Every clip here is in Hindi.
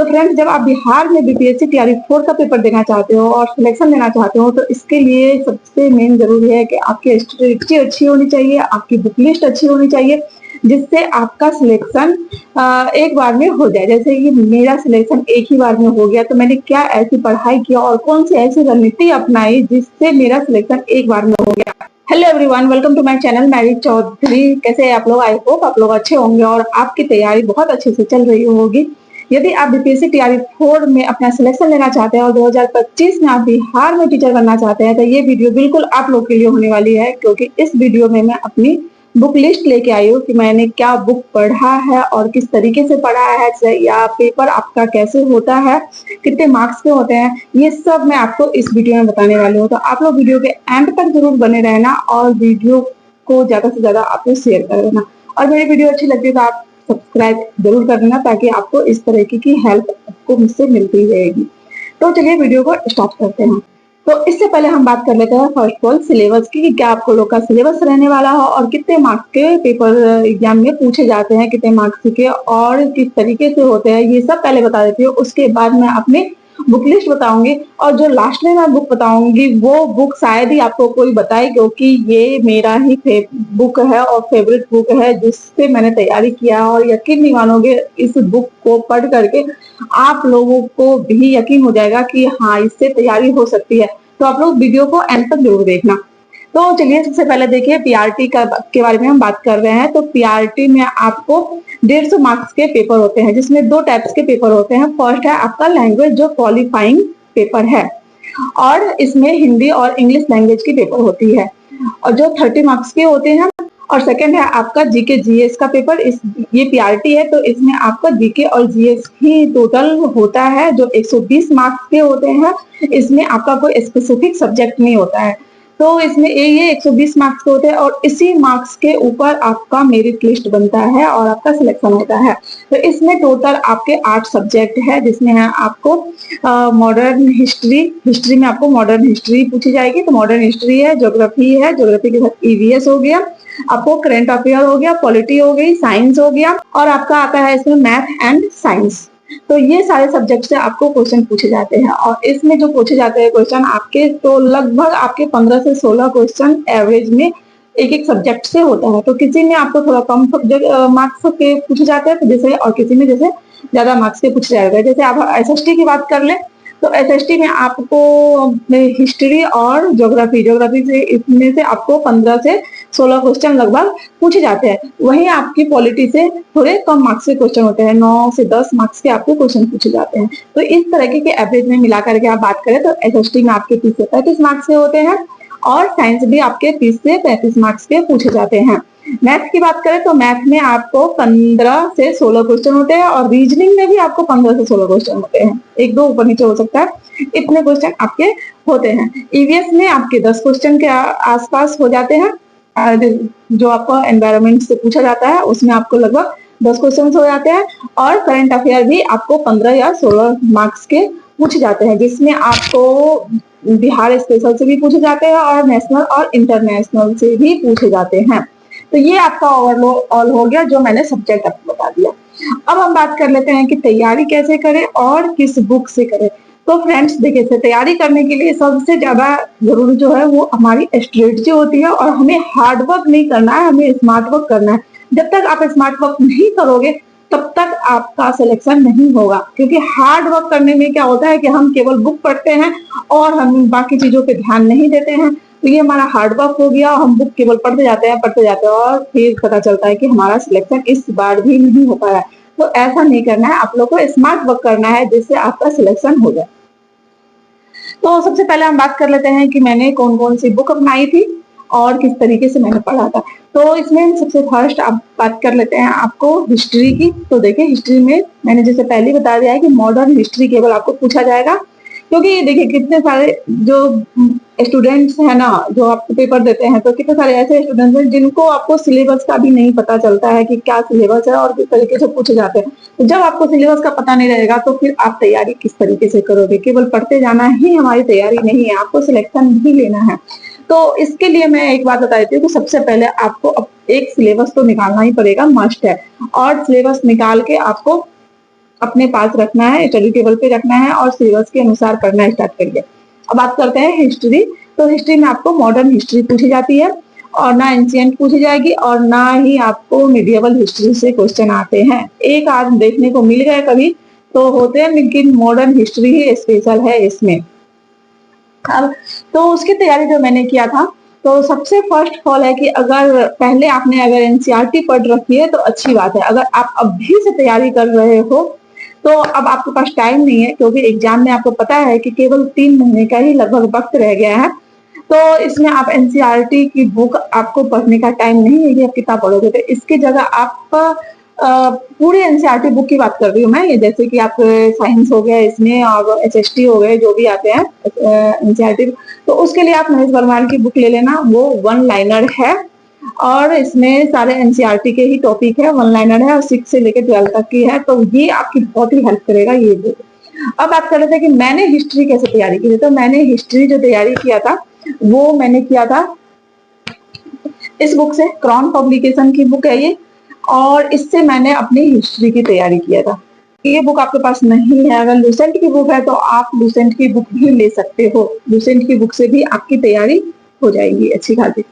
तो फ्रेंड्स, जब आप बिहार में बीपीएससी टीआरई 4 का पेपर देना चाहते हो और सिलेक्शन लेना चाहते हो, तो इसके लिए सबसे मेन जरूरी है कि आपकी स्ट्रेटजी अच्छी होनी चाहिए, आपकी बुक लिस्ट अच्छी होनी चाहिए, जिससे आपका सिलेक्शन एक बार में हो जाए। जैसे कि मेरा सिलेक्शन एक ही बार में हो गया, तो मैंने क्या ऐसी पढ़ाई किया और कौन सी ऐसी रणनीति अपनाई जिससे मेरा सिलेक्शन एक बार में हो गया। Hello everyone, welcome to my channel Mary Chaudhary. कैसे हैं आप लोग? आई होप आप लोग अच्छे होंगे और आपकी तैयारी बहुत अच्छे से चल रही होगी। यदि आप बीपीएससी टीआरई 4 में अपना सिलेक्शन लेना चाहते हैं और 2025 में आप बिहार में टीचर बनना चाहते हैं, तो ये वीडियो बिल्कुल आप लोग के लिए होने वाली है, क्योंकि इस वीडियो में मैं अपनी बुक लिस्ट लेके आई हूँ कि मैंने क्या बुक पढ़ा है और किस तरीके से पढ़ा है, या पेपर आपका कैसे होता है, कितने मार्क्स के होते हैं, ये सब मैं आपको इस वीडियो में बताने वाली हूँ। तो आप लोग वीडियो के एंड तक जरूर बने रहना और वीडियो को ज्यादा से ज्यादा आप लोग शेयर कर देना। और मेरी वीडियो अच्छी लगती है तो आप सब्सक्राइब जरूर कर देना, ताकि आपको इस तरीके की हेल्प आपको मुझसे मिलती रहेगी। तो चलिए वीडियो को स्टार्ट करते हैं। तो इससे पहले हम बात कर लेते हैं फर्स्ट ऑफ ऑल सिलेबस की, कि क्या आपको लोग का सिलेबस रहने वाला हो और कितने मार्क्स के पेपर एग्जाम में पूछे जाते हैं, कितने मार्क्स के और किस तरीके से होते हैं, ये सब पहले बता देती हूँ। उसके बाद मैं अपने बुक लिस्ट बताऊंगी और जो लास्ट में मैं बुक बताऊंगी वो बुक शायद ही आपको कोई बताए, क्योंकि ये मेरा ही बुक है और फेवरेट बुक है जिससे मैंने तैयारी किया। और यकीन नहीं मानोगे, इस बुक को पढ़ करके आप लोगों को भी यकीन हो जाएगा कि हाँ, इससे तैयारी हो सकती है। तो आप लोग वीडियो को एंड तक जरूर देखना। तो चलिए सबसे पहले देखिए पीआरटी के बारे में हम बात कर रहे हैं। तो पीआरटी में आपको 150 मार्क्स के पेपर होते हैं, जिसमें दो टाइप्स के पेपर होते हैं। फर्स्ट है आपका लैंग्वेज, जो क्वालिफाइंग पेपर है, और इसमें हिंदी और इंग्लिश लैंग्वेज की पेपर होती है, और जो 30 मार्क्स के होते हैं। और सेकंड है आपका जीके जीएस का पेपर। ये पीआरटी है, तो इसमें आपका जीके और जीएस ही टोटल होता है, जो 120 मार्क्स के होते हैं। इसमें आपका कोई स्पेसिफिक सब्जेक्ट नहीं होता है, तो इसमें ये 120 मार्क्स के होते हैं और इसी मार्क्स के ऊपर आपका मेरिट लिस्ट बनता है और आपका सिलेक्शन होता है। तो इसमें टोटल आपके 8 सब्जेक्ट है, जिसमें है आपको मॉडर्न हिस्ट्री में आपको मॉडर्न हिस्ट्री पूछी जाएगी, तो मॉडर्न हिस्ट्री है, ज्योग्राफी है, ज्योग्राफी के साथ ईवीएस हो गया, आपको करंट अफेयर हो गया, पॉलिटी हो गई, साइंस हो गया, और आपका आता है इसमें मैथ एंड साइंस। तो ये सारे सब्जेक्ट से आपको क्वेश्चन पूछे जाते हैं, और इसमें जो पूछे जाते हैं क्वेश्चन आपके, तो लगभग आपके 15 से 16 क्वेश्चन एवरेज में एक एक सब्जेक्ट से होता है। तो किसी में आपको थोड़ा कम मार्क्स के पूछे जाते हैं, तो जैसे, और किसी में जैसे ज्यादा मार्क्स के पूछे जाते हैं। जैसे आप एसएसटी की बात कर ले, तो एसएसटी में आपको हिस्ट्री और ज्योग्राफी से, इसमें से आपको 15 से 16 क्वेश्चन लगभग पूछे जाते हैं। वहीं आपकी पॉलिटी से थोड़े कम मार्क्स के क्वेश्चन होते हैं, 9 से 10 मार्क्स के आपके क्वेश्चन पूछे जाते हैं। तो इस तरह के एवरेज में मिला करके आप बात करें तो एसएसटी में आपके 30 से 35 मार्क्स के होते हैं, और साइंस भी आपके 30 से 35 मार्क्स के पूछे जाते हैं। मैथ की बात करें तो मैथ में आपको 15 से 16 क्वेश्चन होते हैं, और रीजनिंग में भी आपको 15 से 16 क्वेश्चन होते हैं, एक दो ऊपर नीचे हो सकता है, इतने क्वेश्चन आपके होते हैं। ईवीएस में आपके 10 क्वेश्चन के आसपास हो जाते हैं, जो आपको एनवायरनमेंट से पूछा जाता है उसमें आपको लगभग 10 क्वेश्चन हो जाते हैं, और करंट अफेयर भी आपको 15 या 16 मार्क्स के पूछे जाते हैं, जिसमें आपको बिहार स्पेशल से भी पूछे जाते हैं और नेशनल और इंटरनेशनल से भी पूछे जाते हैं। तो ये आपका ओवरऑल हो गया, जो मैंने सब्जेक्ट आपको बता दिया। अब हम बात कर लेते हैं कि तैयारी कैसे करें और किस बुक से करें। तो फ्रेंड्स देखिए, तैयारी करने के लिए सबसे ज्यादा जरूरी जो है वो हमारी स्ट्रेटजी होती है, और हमें हार्ड वर्क नहीं करना है, हमें स्मार्ट वर्क करना है। जब तक आप स्मार्ट वर्क नहीं करोगे तब तक आपका सिलेक्शन नहीं होगा, क्योंकि हार्ड वर्क करने में क्या होता है कि हम केवल बुक पढ़ते हैं और हम बाकी चीजों पे ध्यान नहीं देते हैं। तो ये हमारा हार्ड वर्क हो गया, हम बुक केवल पढ़ते जाते हैं और फिर पता चलता है कि हमारा सिलेक्शन इस बार भी नहीं हो पाया। तो ऐसा नहीं करना है, आप लोग को स्मार्ट वर्क करना है, जिससे आपका सिलेक्शन हो जाए। तो सबसे पहले हम बात कर लेते हैं कि मैंने कौन कौन सी बुक अपनाई थी और किस तरीके से मैंने पढ़ा था। तो इसमें सबसे फर्स्ट आप बात कर लेते हैं आपको हिस्ट्री की। तो देखिए, हिस्ट्री में मैंने जैसे पहले बता दिया है कि मॉडर्न हिस्ट्री केवल आपको पूछा जाएगा, क्योंकि देखिए कितने सारे जो स्टूडेंट्स है ना, जो आपको पेपर देते हैं, तो कितने सारे ऐसे स्टूडेंट्स हैं जिनको आपको सिलेबस का भी नहीं पता चलता है कि क्या सिलेबस है और किस तरीके से पूछे जाते हैं। तो जब आपको सिलेबस का पता नहीं रहेगा तो फिर आप तैयारी किस तरीके से करोगे? केवल पढ़ते जाना ही हमारी तैयारी नहीं है, आपको सिलेक्शन भी लेना है। तो इसके लिए मैं एक बात बता देती हूँ कि सबसे पहले आपको एक सिलेबस तो निकालना ही पड़ेगा, मस्ट है। और सिलेबस निकाल के आपको अपने पास रखना है, स्टडी टेबल पे रखना है और सिलेबस के अनुसार पढ़ना स्टार्ट करिए। अब बात करते हैं हिस्ट्री। तो हिस्ट्री में आपको मॉडर्न हिस्ट्री पूछी जाती है और ना एंशिएंट पूछी जाएगी और ना ही आपको मिडिएवल हिस्ट्री से क्वेश्चन आते हैं। एक आध देखने को मिल गए कभी तो होते हैं, लेकिन मॉडर्न हिस्ट्री ही स्पेशल है इसमें। अब तो उसकी तैयारी जो मैंने किया था, तो सबसे फर्स्ट कॉल है कि अगर पहले आपने अगर एनसीईआरटी पढ़ रखी है तो अच्छी बात है। अगर आप अभी से तैयारी कर रहे हो तो अब आपके पास टाइम नहीं है, क्योंकि एग्जाम में आपको पता है कि केवल 3 महीने का ही लगभग वक्त रह गया है। तो इसमें आप एनसीईआरटी की बुक आपको पढ़ने का टाइम नहीं है कि आप कितना पढ़ोगे। तो इसकी जगह आप पूरी एनसीईआरटी बुक की बात कर रही हूँ मैं, ये जैसे कि आप साइंस हो गया इसमें और एचएसटी हो गए जो भी आते हैं एनसीईआरटी, तो उसके लिए आप महेश वर्मा की बुक ले लेना। वो 1 लाइनर है और इसमें सारे एनसीईआरटी के ही टॉपिक है, 1 लाइनर है और 6 से लेकर 12 तक की है। तो ये आपकी बहुत ही हेल्प करेगा ये बुक। अब बात कर रहे थे कि मैंने हिस्ट्री कैसे तैयारी की थी। तो मैंने हिस्ट्री जो तैयारी किया था वो मैंने किया था इस बुक से, क्रॉन पब्लिकेशन की बुक है ये, और इससे मैंने अपनी हिस्ट्री की तैयारी किया था। ये बुक आपके पास नहीं है, अगर लूसेंट की बुक है तो आप लूसेंट की बुक भी ले सकते हो। लूसेंट की बुक से भी आपकी तैयारी हो जाएगी अच्छी खासी।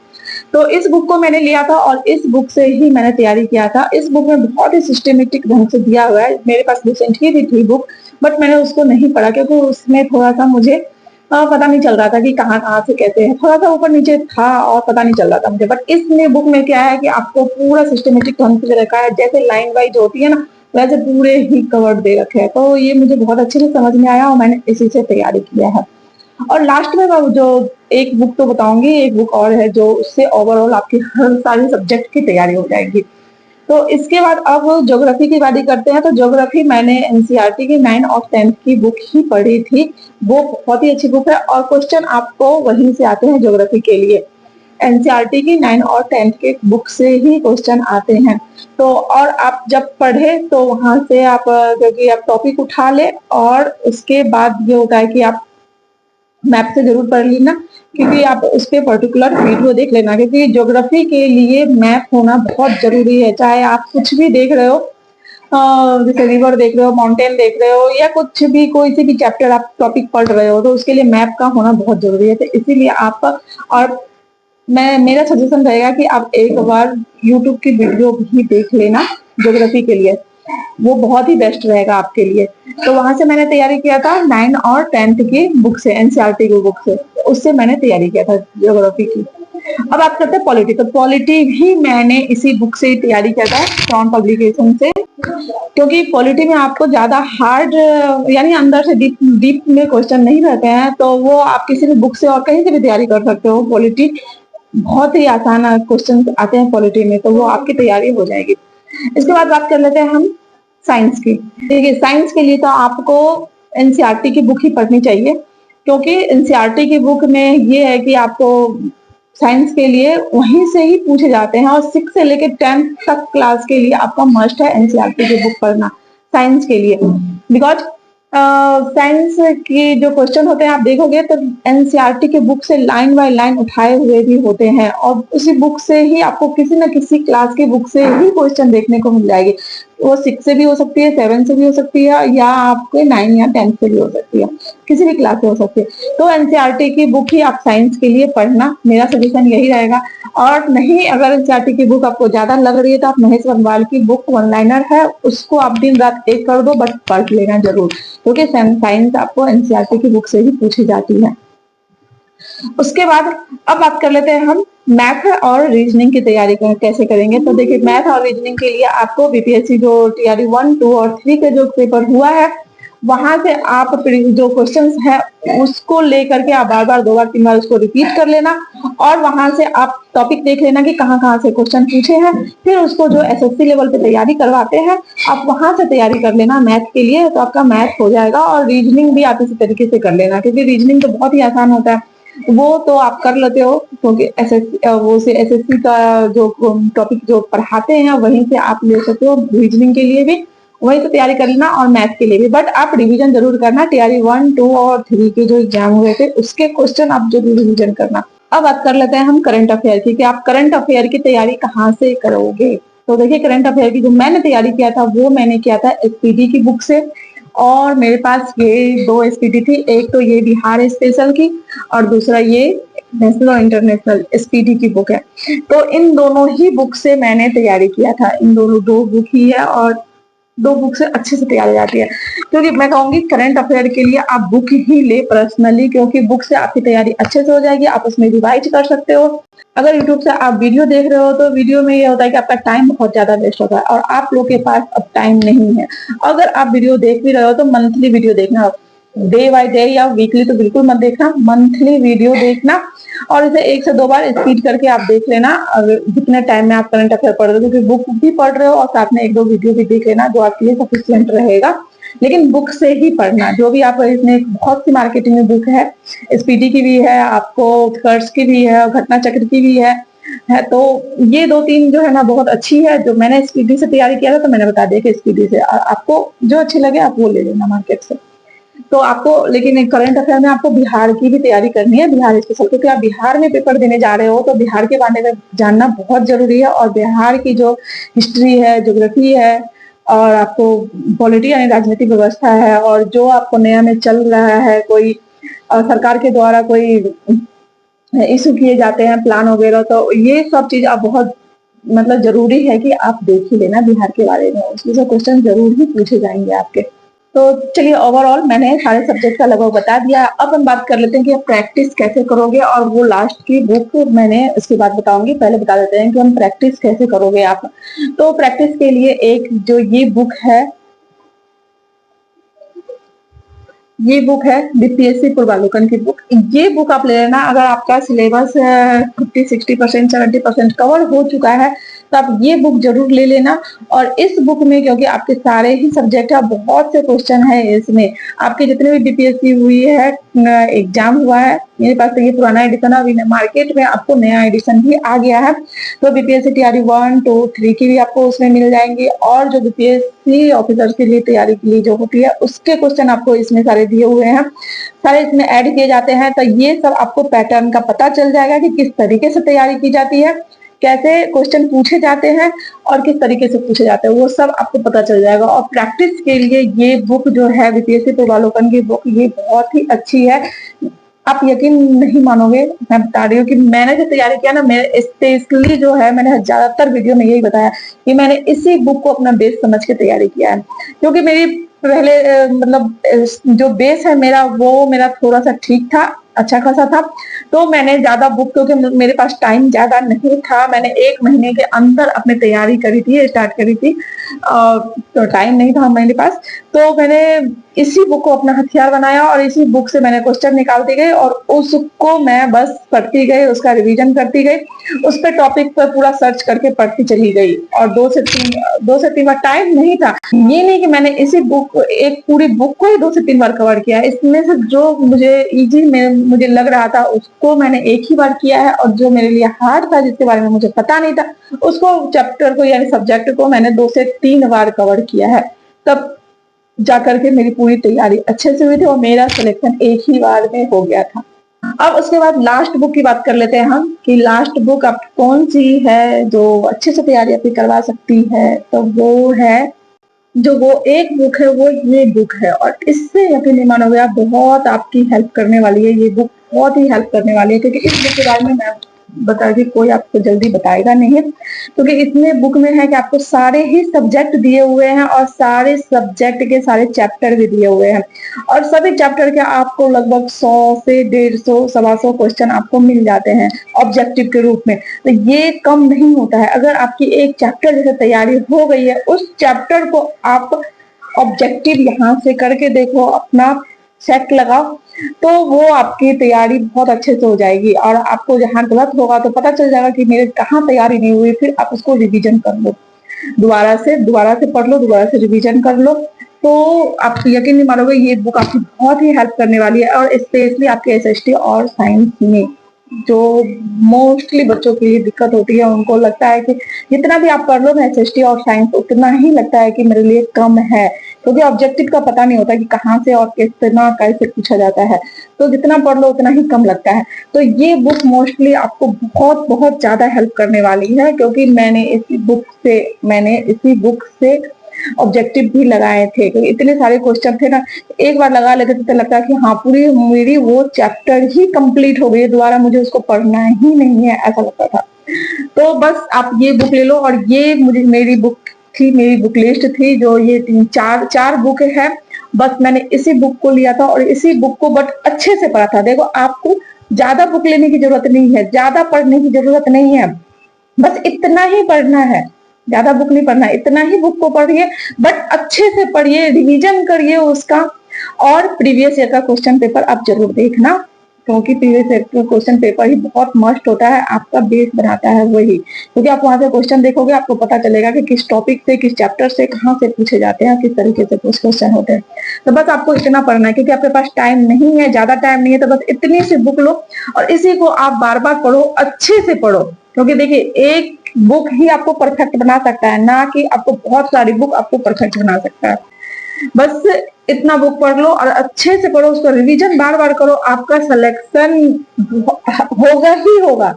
तो इस बुक को मैंने लिया था और इस बुक से ही मैंने तैयारी किया था। इस बुक में बहुत ही सिस्टमेटिक ढंग से दिया हुआ है। मेरे पास लूसेंट की भी थी बुक, बट मैंने उसको नहीं पढ़ा क्योंकि उसमें थोड़ा सा मुझे पता नहीं चल रहा था कि कहाँ कहाँ से कैसे है, थोड़ा सा ऊपर नीचे था और पता नहीं चल रहा था मुझे। बट इसमें बुक में क्या है कि आपको पूरा सिस्टमेटिक ढंग से रखा है, जैसे लाइन वाइज होती है ना वैसे पूरे ही कवर्ड दे रखे हैं। तो ये मुझे बहुत अच्छे से समझ में आया और मैंने इसी से तैयारी किया है। और लास्ट में मैं जो एक बुक तो बताऊंगी, एक बुक और है जो उससे ओवरऑल आपकी हर सारी सब्जेक्ट की तैयारी हो जाएगी। तो इसके बाद अब ज्योग्राफी की बात करते हैं। तो ज्योग्राफी मैंने एनसीईआरटी की 9 और 10th की बुक ही पढ़ी थी। वो बहुत ही अच्छी बुक है और क्वेश्चन आपको वहीं से आते हैं ज्योग्राफी के लिए। एनसीईआरटी की 9 और 10th के बुक से ही क्वेश्चन आते हैं। तो और आप जब पढ़े तो वहां से आप क्योंकि आप टॉपिक उठा ले और उसके बाद ये होता है कि आप मैप से जरूर पढ़ लेना, क्योंकि आप उस पर पर्टिकुलर वीडियो देख लेना, क्योंकि ज्योग्राफी के लिए मैप होना बहुत जरूरी है। चाहे आप कुछ भी देख रहे हो, जैसे रिवर देख रहे हो, माउंटेन देख रहे हो या कुछ भी कोई सी भी चैप्टर आप टॉपिक पढ़ रहे हो, तो उसके लिए मैप का होना बहुत जरूरी है। तो इसीलिए आप और मेरा सजेशन रहेगा कि आप एक बार यूट्यूब की वीडियो भी देख लेना ज्योग्राफी के लिए, वो बहुत ही बेस्ट रहेगा आपके लिए। तो वहां से मैंने तैयारी किया था 9 और 10th की बुक से, एनसीईआरटी की बुक से, उससे मैंने तैयारी किया था ज्योग्राफी की। अब बात करते हैं पॉलिटी। तो पॉलिटी भी मैंने इसी बुक से ही तैयारी किया था, क्रॉन पब्लिकेशन से, क्योंकि पॉलिटी में आपको ज्यादा हार्ड यानी अंदर से डीप डीप में क्वेश्चन नहीं रहते हैं, तो वो आप किसी भी बुक से और कहीं से भी तैयारी कर सकते हो। पॉलिटी बहुत ही आसान क्वेश्चन आते हैं पॉलिटी में, तो वो आपकी तैयारी हो जाएगी। इसके बाद बात कर लेते हैं हम साइंस की। देखिए साइंस के लिए तो आपको एनसीईआरटी की बुक ही पढ़नी चाहिए, क्योंकि एनसीईआरटी की बुक में ये है कि आपको साइंस के लिए वहीं से ही पूछे जाते हैं और 6 से लेकर 10th तक क्लास के लिए आपका मस्ट है एनसीईआरटी की बुक पढ़ना साइंस के लिए। बिकॉज साइंस की जो क्वेश्चन होते हैं आप देखोगे तो एनसीईआरटी के बुक से लाइन बाय लाइन उठाए हुए भी होते हैं और उसी बुक से ही आपको किसी न किसी क्लास की बुक से ही क्वेश्चन देखने को मिल जाएगी। वो 6 से भी हो सकती है, 7 से भी हो सकती है, या आपके 9 या 10 से भी हो सकती है, किसी भी क्लास से हो सकती है। तो एनसीईआरटी की बुक ही आप साइंस के लिए पढ़ना, मेरा सजेशन यही रहेगा। और नहीं, अगर एनसीईआरटी की बुक आपको ज्यादा लग रही है तो आप महेश वनवाल की बुक 1 लाइनर है, उसको आप दिन रात एक कर दो, बट पढ़ लेना जरूर, क्योंकि साइंस आपको एनसीईआरटी की बुक से ही पूछी जाती है। उसके बाद अब बात कर लेते हैं हम मैथ और रीजनिंग की तैयारी कैसे करेंगे। तो देखिए मैथ और रीजनिंग के लिए आपको बीपीएससी जो टीआरई 1, 2 और 3 के जो पेपर हुआ है वहां से आप जो क्वेश्चंस है उसको लेकर के आप बार बार 2 बार 3 बार उसको रिपीट कर लेना और वहां से आप टॉपिक देख लेना कि कहाँ कहाँ से क्वेश्चन पूछे हैं। फिर उसको जो एसएससी लेवल पे तैयारी करवाते हैं आप वहां से तैयारी कर लेना मैथ के लिए, तो आपका मैथ हो जाएगा। और रीजनिंग भी आप इसी तरीके से कर लेना, क्योंकि रीजनिंग तो बहुत ही आसान होता है, वो तो आप कर लेते हो, क्योंकि एसएससी का जो टॉपिक जो पढ़ाते हैं वहीं से आप ले सकते हो। रीजनिंग के लिए भी वहीं से तैयारी कर लेना और मैथ के लिए भी, बट आप रिवीजन जरूर करना। टीआरई 1, 2 और 3 के जो एग्जाम हुए थे उसके क्वेश्चन आप जरूर रिवीजन करना। अब बात कर लेते हैं हम करंट अफेयर की, कि आप करंट अफेयर की तैयारी कहाँ से करोगे। तो देखिए करंट अफेयर की जो मैंने तैयारी किया था वो मैंने किया था एसपीडी की बुक से, और मेरे पास ये 2 एसपीडी थी, एक तो ये बिहार स्पेशल की और दूसरा ये नेशनल और इंटरनेशनल एसपीडी की बुक है। तो इन दोनों ही बुक से मैंने तैयारी किया था, इन दोनों 2 बुक ही है और 2 बुक से अच्छे से तैयारी जाती है। क्योंकि मैं कहूंगी करंट अफेयर के लिए आप बुक ही ले पर्सनली, क्योंकि बुक से आपकी तैयारी अच्छे से हो जाएगी, आप उसमें रिवाइज कर सकते हो। अगर यूट्यूब से आप वीडियो देख रहे हो तो वीडियो में ये होता है कि आपका टाइम बहुत ज्यादा वेस्ट होता है और आप लोग के पास अब टाइम नहीं है। अगर आप वीडियो देख भी रहे हो तो मंथली वीडियो देखना, डे बाय डे या वीकली तो बिल्कुल मत देखना, मंथली वीडियो देखना और इसे 1 से 2 बार स्पीड करके आप देख लेना अगर जितने टाइम में आप करंट अफेयर पढ़ रहे हो, क्योंकि बुक भी पढ़ रहे हो और साथ में 1-2 वीडियो भी देख लेना जो आपके लिए सफिशिएंट रहेगा। लेकिन बुक से ही पढ़ना, जो भी आप इसमें बहुत सी मार्केटिंग में बुक है, स्पीडी की भी है, आपको कर्स की भी है और घटना चक्र की भी है तो ये 2-3 जो है ना बहुत अच्छी है। जो मैंने स्पीडी से तैयारी किया था तो मैंने बता दिया कि स्पीडी से आपको जो अच्छी लगे आप वो ले लेना मार्केट से। तो आपको लेकिन करंट अफेयर में आपको बिहार की भी तैयारी करनी है, बिहार स्पेशल, क्योंकि आप बिहार में पेपर देने जा रहे हो तो बिहार के बारे में जानना बहुत जरूरी है। और बिहार की जो हिस्ट्री है, ज्योग्राफी है और आपको पॉलिटी यानी राजनीतिक व्यवस्था है और जो आपको नया में चल रहा है, कोई सरकार के द्वारा कोई इशू किए जाते हैं प्लान वगैरह, तो ये सब चीज आप बहुत मतलब जरूरी है कि आप देख ही लेना बिहार के बारे में, उसमें से क्वेश्चन जरूर ही पूछे जाएंगे आपके। तो चलिए ओवरऑल मैंने सारे सब्जेक्ट का लगभग बता दिया। अब हम बात कर लेते हैं कि आप प्रैक्टिस कैसे करोगे, और वो लास्ट की बुक मैंने उसके बाद बताऊंगी। पहले बता देते हैं कि हम प्रैक्टिस कैसे करोगे आप। तो प्रैक्टिस के लिए एक जो ये बुक है, ये बुक है बीपीएससी पूर्वालोकन की बुक। ये बुक आप ले लेना अगर आपका सिलेबस 50-60%, 70% कवर हो चुका है तो आप ये बुक जरूर ले लेना। और इस बुक में क्योंकि आपके सारे ही सब्जेक्ट है, बहुत से क्वेश्चन है इसमें, आपके जितने भी बीपीएससी हुई है एग्जाम हुआ है, मेरे पास तो ये पुराना एडिशन है, अभी मार्केट में आपको नया एडिशन भी आ गया है। तो बीपीएससी तैयारी 1, 2, 3 की भी आपको उसमें मिल जाएंगी, और जो बीपीएससी ऑफिसर के लिए तैयारी के लिए जो होती है उसके क्वेश्चन आपको इसमें सारे दिए हुए हैं, सारे इसमें ऐड किए जाते हैं। तो ये सब आपको पैटर्न का पता चल जाएगा कि किस तरीके से तैयारी की जाती है, कैसे क्वेश्चन पूछे जाते हैं और किस तरीके से पूछे जाते हैं, वो सब आपको पता चल जाएगा। और प्रैक्टिस के लिए ये बुक जो है बीपीएससी पूर्वालोकन की बुक, ये बहुत ही अच्छी है। आप यकीन नहीं मानोगे, मैं बता रही हूँ कि मैंने जो तैयारी किया ना, मैं स्पेशली जो है मैंने ज्यादातर वीडियो में यही बताया कि मैंने इसी बुक को अपना बेस समझ के तैयारी किया है। क्योंकि मेरी पहले मतलब जो बेस है मेरा वो मेरा थोड़ा सा ठीक था, अच्छा खासा था, तो मैंने ज्यादा बुक, क्योंकि मेरे पास टाइम ज्यादा नहीं था, मैंने 1 महीने के अंदर अपनी तैयारी करी थी, स्टार्ट करी थी, तो टाइम नहीं था मेरे पास, तो मैंने इसी बुक को अपना हथियार बनाया और इसी बुक से मैंने क्वेश्चन निकालती गई और उसको मैं बस पढ़ती गई, उसका रिवीजन करती गई, उस पर टॉपिक पर पूरा सर्च करके पढ़ती चली गई। और 2 से 3 बार टाइम नहीं था, ये नहीं कि मैंने इसी बुक एक पूरी बुक को ही 2 से 3 बार कवर किया, इसमें से जो मुझे इजी मुझे लग रहा था उसको मैंने एक ही बार किया है, और जो मेरे लिए हार्ड था जिसके बारे में मुझे पता नहीं था उसको चैप्टर को यानी सब्जेक्ट को मैंने 2 से 3 बार कवर किया है, तब जाकर के मेरी पूरी तैयारी अच्छे से हुई थी और मेरा सिलेक्शन एक ही बार में हो गया था। अब उसके बाद लास्ट बुक की बात कर लेते हैं हम कि लास्ट बुक अब कौन सी है जो अच्छे से तैयारी आपकी करवा सकती है। तो वो है जो वो एक बुक है वो ये बुक है, और इससे यकीन नहीं मानोगे आप, बहुत आपकी हेल्प करने वाली है ये बुक, बहुत ही हेल्प करने वाली है। क्योंकि इस बुक के बारे में मैं बता दी कोई आपको जल्दी बताएगा नहीं, क्योंकि इसमें बुक में है कि आपको सारे ही सब्जेक्ट दिए हुए हैं और सारे सब्जेक्ट के सारे चैप्टर भी दिए हुए हैं, और सभी चैप्टर के आपको लगभग 100 से 150, 125 क्वेश्चन आपको मिल जाते हैं ऑब्जेक्टिव के रूप में। तो ये कम नहीं होता है, अगर आपकी एक चैप्टर जैसे तैयारी हो गई है, उस चैप्टर को आप ऑब्जेक्टिव यहाँ से करके देखो, अपना सेट लगाओ, तो वो आपकी तैयारी बहुत अच्छे से हो जाएगी। और आपको जहाँ गलत होगा तो पता चल जाएगा कि मेरे कहाँ तैयारी नहीं हुई, फिर आप उसको रिवीजन कर लो, दोबारा से पढ़ लो, दोबारा से रिवीजन कर लो, तो आप यकीन नहीं मानोगे ये बुक आपकी बहुत ही हेल्प करने वाली है। और स्पेशली आपके एसएसटी और साइंस में जो मोस्टली बच्चों के लिए दिक्कत होती है, उनको लगता है कि जितना भी आप पढ़ लो ना एसएसटी और साइंस, उतना ही लगता है कि मेरे लिए कम है, क्योंकि ऑब्जेक्टिव का पता नहीं होता कि कहाँ से और कितना कैसे पूछा जाता है, तो जितना पढ़ लो उतना ही कम लगता है। तो ये बुक मोस्टली आपको बहुत बहुत ज्यादा हेल्प करने वाली है, क्योंकि मैंने इसी बुक से ऑब्जेक्टिव भी लगाए थे, क्योंकि इतने सारे क्वेश्चन थे ना, एक बार लगा लेते थे तो लगता कि हाँ पूरी मेरी वो चैप्टर ही कंप्लीट हो गई, दोबारा मुझे उसको पढ़ना ही नहीं है, ऐसा लगता था। तो बस आप ये बुक ले लो, और ये मेरी बुक लिस्ट थी, जो ये चार बुक है, बस मैंने इसी बुक को लिया था और इसी बुक को बट अच्छे से पढ़ा था। देखो आपको ज्यादा बुक लेने की जरूरत नहीं है, ज्यादा पढ़ने की जरूरत नहीं है, बस इतना ही पढ़ना है, ज्यादा बुक नहीं पढ़ना, इतना ही बुक को पढ़िए, बट अच्छे से पढ़िए, रिवीजन करिए उसका, और प्रीवियस ईयर का क्वेश्चन पेपर आप जरूर देखना, क्योंकि प्रीवियस ईयर का क्वेश्चन पेपर ही बहुत मस्त होता है, आपका बेस बनाता है वही, क्योंकि आप वहां से क्वेश्चन देखोगे आपको पता चलेगा कि किस टॉपिक से, किस चैप्टर से, कहाँ से पूछे जाते हैं, किस तरीके से क्वेश्चन होते हैं। तो बस आपको इतना पढ़ना है, क्योंकि आपके पास टाइम नहीं है, ज्यादा टाइम नहीं है, तो बस इतनी सी बुक लो और इसी को आप बार बार पढ़ो, अच्छे से पढ़ो, क्योंकि देखिए एक बुक ही आपको परफेक्ट बना सकता है, ना कि आपको बहुत सारी बुक आपको परफेक्ट बना सकता है। बस इतना बुक पढ़ लो और अच्छे से पढ़ो, उसको रिवीजन बार बार करो, आपका सिलेक्शन होगा ही होगा,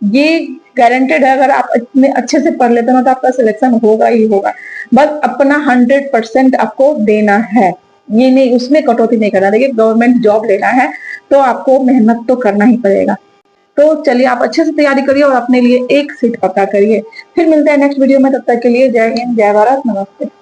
ये गारंटेड है। अगर आप इतने अच्छे से पढ़ लेते हो तो आपका सिलेक्शन होगा ही होगा। बस अपना 100% आपको देना है, ये नहीं उसमें कटौती नहीं करना। देखिए गवर्नमेंट जॉब लेना है तो आपको मेहनत तो करना ही पड़ेगा। तो चलिए आप अच्छे से तैयारी करिए और अपने लिए एक सीट पक्का करिए। फिर मिलते हैं नेक्स्ट वीडियो में, तब तक के लिए जय हिंद, जय भारत, नमस्ते।